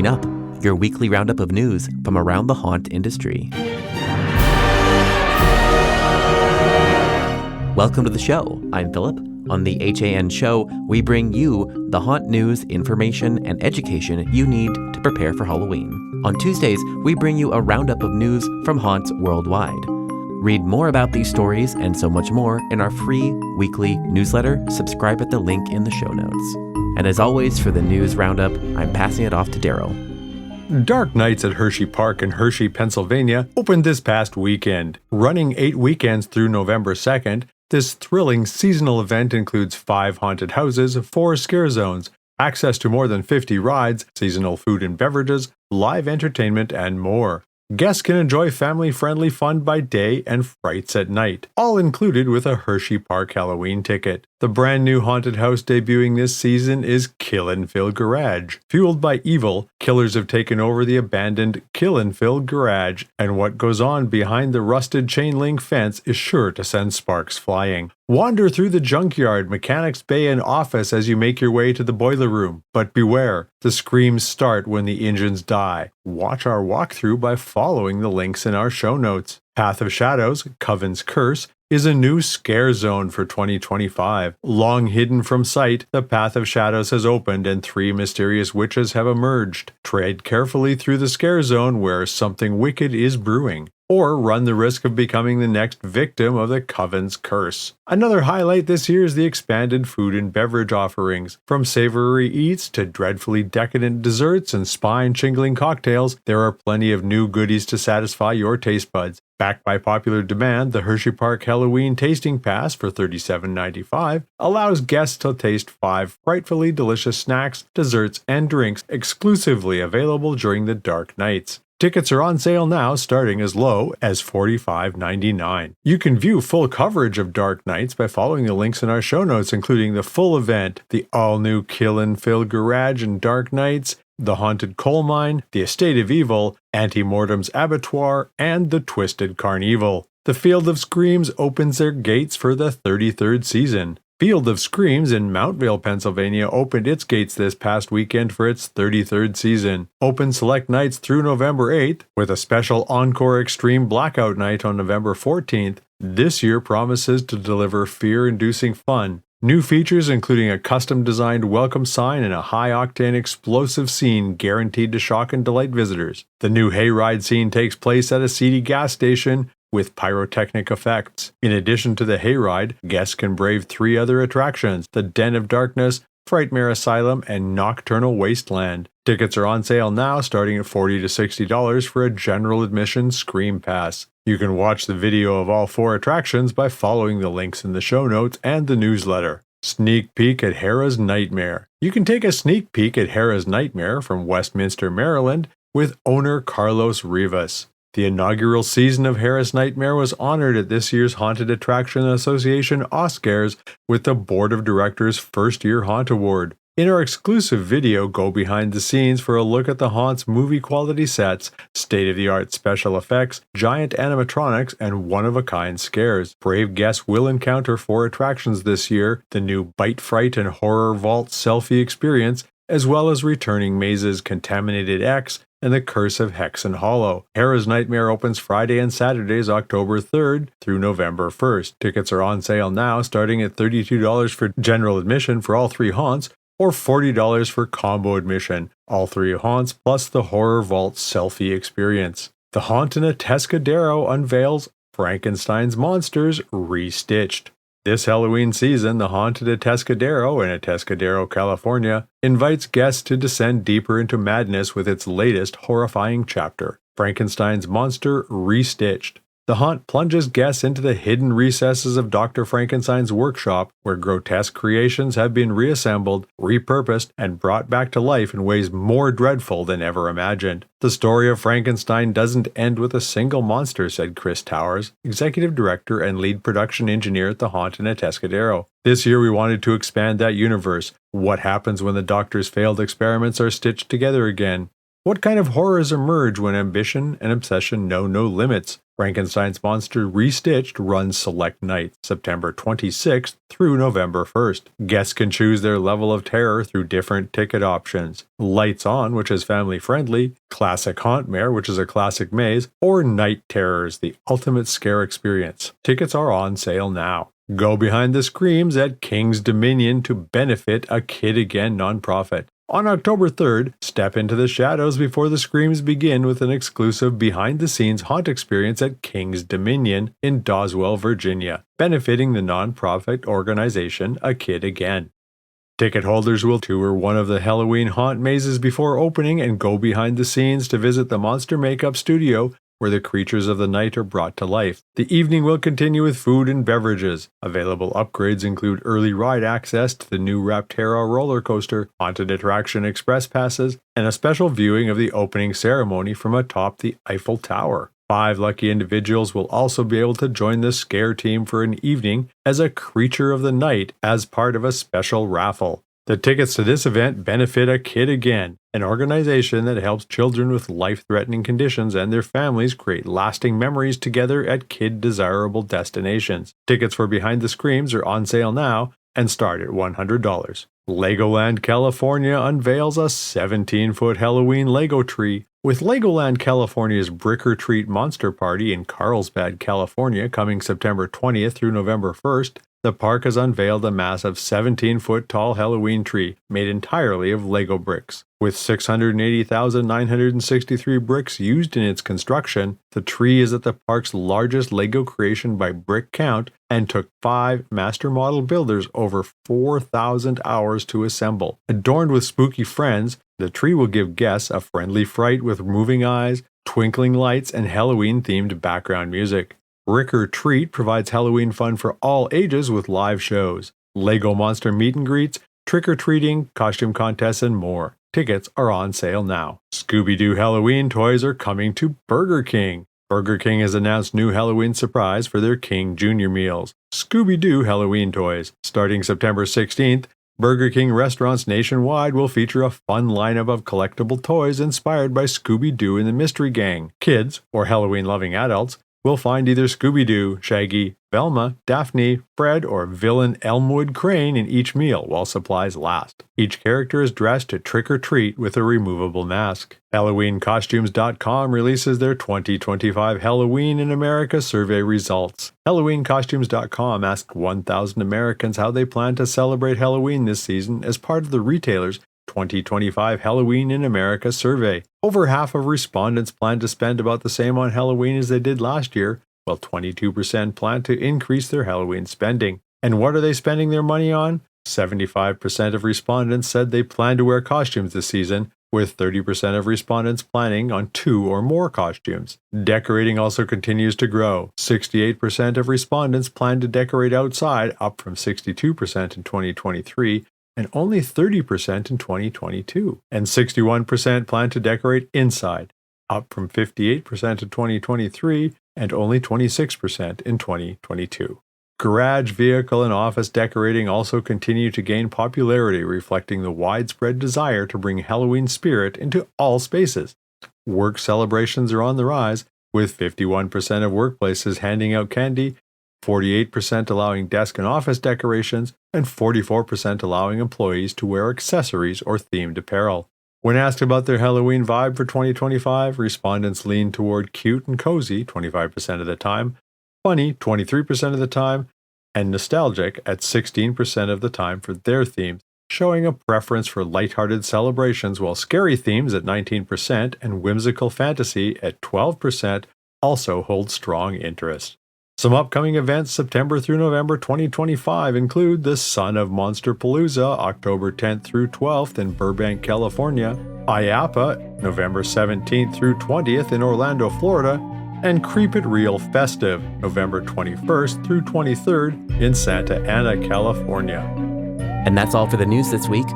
Coming up, your weekly roundup of news from around the haunt industry. Welcome to the show. I'm Philip. On the HAN show, we bring you the haunt news, information, and education you need to prepare for Halloween. On Tuesdays, we bring you a roundup of news from haunts worldwide. Read more about these stories and so much more in our free weekly newsletter. Subscribe at the link in the show notes. And as always, for the news roundup, I'm passing it off to Daryl. Dark Nights at Hersheypark in Hershey, Pennsylvania opened this past weekend. Running 8 weekends through November 2nd, this thrilling seasonal event includes 5 haunted houses, 4 scare zones, access to more than 50 rides, seasonal food and beverages, live entertainment, and more. Guests can enjoy family-friendly fun by day and frights at night, all included with a Hersheypark Halloween ticket. The brand new haunted house debuting this season is Kill and Fill Garage. Fueled by evil, killers have taken over the abandoned Kill and Fill Garage, and what goes on behind the rusted chain-link fence is sure to send sparks flying. Wander through the junkyard, mechanics bay, and office as you make your way to the boiler room. But beware, the screams start when the engines die. Watch our walkthrough by following the links in our show notes. Path of Shadows, Coven's Curse, is a new scare zone for 2025. Long hidden from sight, the Path of Shadows has opened and 3 mysterious witches have emerged. Tread carefully through the scare zone where something wicked is brewing, or run the risk of becoming the next victim of the Coven's curse. Another highlight this year is the expanded food and beverage offerings. From savory eats to dreadfully decadent desserts and spine-chingling cocktails, there are plenty of new goodies to satisfy your taste buds. Backed by popular demand, the Hersheypark Halloween Tasting Pass for $37.95 allows guests to taste 5 frightfully delicious snacks, desserts, and drinks exclusively available during the dark nights. Tickets are on sale now, starting as low as $45.99. You can view full coverage of Dark Nights by following the links in our show notes, including the full event, the all-new Kill and Fill Garage and Dark Nights, the Haunted Coal Mine, the Estate of Evil, Antemortem's Abattoir, and the Twisted Carnival. The Field of Screams opens their gates for the 33rd season. Field of Screams in Mountville, Pennsylvania opened its gates this past weekend for its 33rd season. Open select nights through November 8th, with a special Encore Extreme Blackout Night on November 14th. This year promises to deliver fear-inducing fun. New features including a custom-designed welcome sign and a high-octane explosive scene guaranteed to shock and delight visitors. The new hayride scene takes place at a seedy gas station with pyrotechnic effects. In addition to the hayride, guests can brave 3 other attractions: the Den of Darkness, Frightmare Asylum, and Nocturnal Wasteland. Tickets are on sale now, starting at $40 to $60 for a general admission Scream Pass. You can watch the video of all 4 attractions by following the links in the show notes and the newsletter. Sneak peek at Hera's Nightmare. You can take a sneak peek at Hera's Nightmare from Westminster, Maryland, with owner Carlos Rivas. The inaugural season of Hera's Nightmare was honored at this year's Haunted Attraction Association Oscars with the Board of Directors' First Year Haunt Award. In our exclusive video, go behind the scenes for a look at the haunt's movie-quality sets, state-of-the-art special effects, giant animatronics, and one-of-a-kind scares. Brave guests will encounter 4 attractions this year: the new Bite Fright and Horror Vault Selfie Experience, as well as returning mazes Contaminated X and the Curse of Hexen Hollow. Hera's Nightmare opens Friday and Saturdays, October 3rd through November 1st. Tickets are on sale now, starting at $32 for general admission for all 3 haunts, or $40 for combo admission, all 3 haunts plus the Horror Vault Selfie Experience. The Haunt in Atascadero unveils Frankenstein's Monsters Restitched. This Halloween season, the Haunted Atascadero in Atascadero, California, invites guests to descend deeper into madness with its latest horrifying chapter, Frankenstein's Monster Restitched. The haunt plunges guests into the hidden recesses of Dr. Frankenstein's workshop, where grotesque creations have been reassembled, repurposed, and brought back to life in ways more dreadful than ever imagined. The story of Frankenstein doesn't end with a single monster, said Chris Towers, executive director and lead production engineer at the Haunt in Atascadero. This year we wanted to expand that universe. What happens when the doctor's failed experiments are stitched together again? What kind of horrors emerge when ambition and obsession know no limits? Frankenstein's Monster Restitched runs select nights, September 26th through November 1st. Guests can choose their level of terror through different ticket options. Lights On, which is family-friendly, Classic Hauntmare, which is a classic maze, or Night Terrors, the ultimate scare experience. Tickets are on sale now. Go behind the screams at King's Dominion to benefit a Kid Again nonprofit. On October 3rd, step into the shadows before the screams begin with an exclusive behind-the-scenes haunt experience at King's Dominion in Doswell, Virginia, benefiting the nonprofit organization A Kid Again. Ticket holders will tour one of the Halloween haunt mazes before opening and go behind the scenes to visit the Monster Makeup Studio, where the creatures of the night are brought to life. The evening will continue with food and beverages. Available upgrades include early ride access to the new Raptera roller coaster, haunted attraction express passes, and a special viewing of the opening ceremony from atop the Eiffel Tower. 5 lucky individuals will also be able to join the scare team for an evening as a creature of the night as part of a special raffle. The tickets to this event benefit A Kid Again, an organization that helps children with life-threatening conditions and their families create lasting memories together at kid-desirable destinations. Tickets for Behind the Screams are on sale now and start at $100. Legoland California unveils a 17-foot Halloween Lego tree. With Legoland California's Brick or Treat Monster Party in Carlsbad, California coming September 20th through November 1st, the park has unveiled a massive 17-foot tall Halloween tree made entirely of Lego bricks. With 680,963 bricks used in its construction, the tree is at the park's largest Lego creation by brick count and took 5 master model builders over 4,000 hours to assemble. Adorned with spooky friends, the tree will give guests a friendly fright with moving eyes, twinkling lights, and Halloween-themed background music. Brick or Treat provides Halloween fun for all ages with live shows, Lego Monster meet and greets, trick-or-treating, costume contests, and more. Tickets are on sale now. Scooby-Doo Halloween toys are coming to Burger King. Burger King has announced new Halloween surprise for their King Jr. meals, Scooby-Doo Halloween toys. Starting September 16th, Burger King restaurants nationwide will feature a fun lineup of collectible toys inspired by Scooby-Doo and the Mystery Gang. Kids, or Halloween-loving adults, will find either Scooby-Doo, Shaggy, Velma, Daphne, Fred, or villain Elmwood Crane in each meal while supplies last. Each character is dressed to trick or treat with a removable mask. HalloweenCostumes.com releases their 2025 Halloween in America survey results. HalloweenCostumes.com asked 1,000 Americans how they plan to celebrate Halloween this season as part of the retailer's 2025 Halloween in America survey. Over half of respondents plan to spend about the same on Halloween as they did last year, while 22% plan to increase their Halloween spending. And what are they spending their money on? 75% of respondents said they plan to wear costumes this season, with 30% of respondents planning on 2 or more costumes. Decorating also continues to grow. 68% of respondents plan to decorate outside, up from 62% in 2023, and only 30% in 2022. And 61% plan to decorate inside, up from 58% in 2023 and only 26% in 2022. Garage, vehicle, and office decorating also continue to gain popularity, reflecting the widespread desire to bring Halloween spirit into all spaces. Work celebrations are on the rise, with 51% of workplaces handing out candy, 48% allowing desk and office decorations, and 44% allowing employees to wear accessories or themed apparel. When asked about their Halloween vibe for 2025, respondents leaned toward cute and cozy 25% of the time, funny 23% of the time, and nostalgic at 16% of the time for their themes, showing a preference for lighthearted celebrations, while scary themes at 19% and whimsical fantasy at 12% also hold strong interest. Some upcoming events September through November 2025 include the Son of Monsterpalooza, October 10th through 12th in Burbank, California, IAPA, November 17th through 20th in Orlando, Florida, and Creep It Real Festive, November 21st through 23rd in Santa Ana, California. And that's all for the news this week.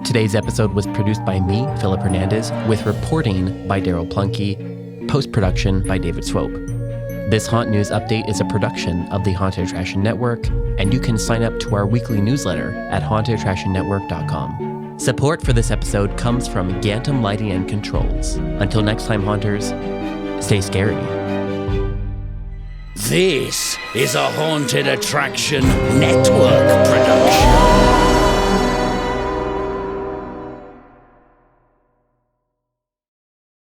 Today's episode was produced by me, Philip Hernandez, with reporting by Daryl Plunkey, post-production by David Swope. This Haunt News Update is a production of the Haunted Attraction Network, and you can sign up to our weekly newsletter at hauntedattractionnetwork.com. Support for this episode comes from Gantom Lighting and Controls. Until next time, Haunters, stay scary. This is a Haunted Attraction Network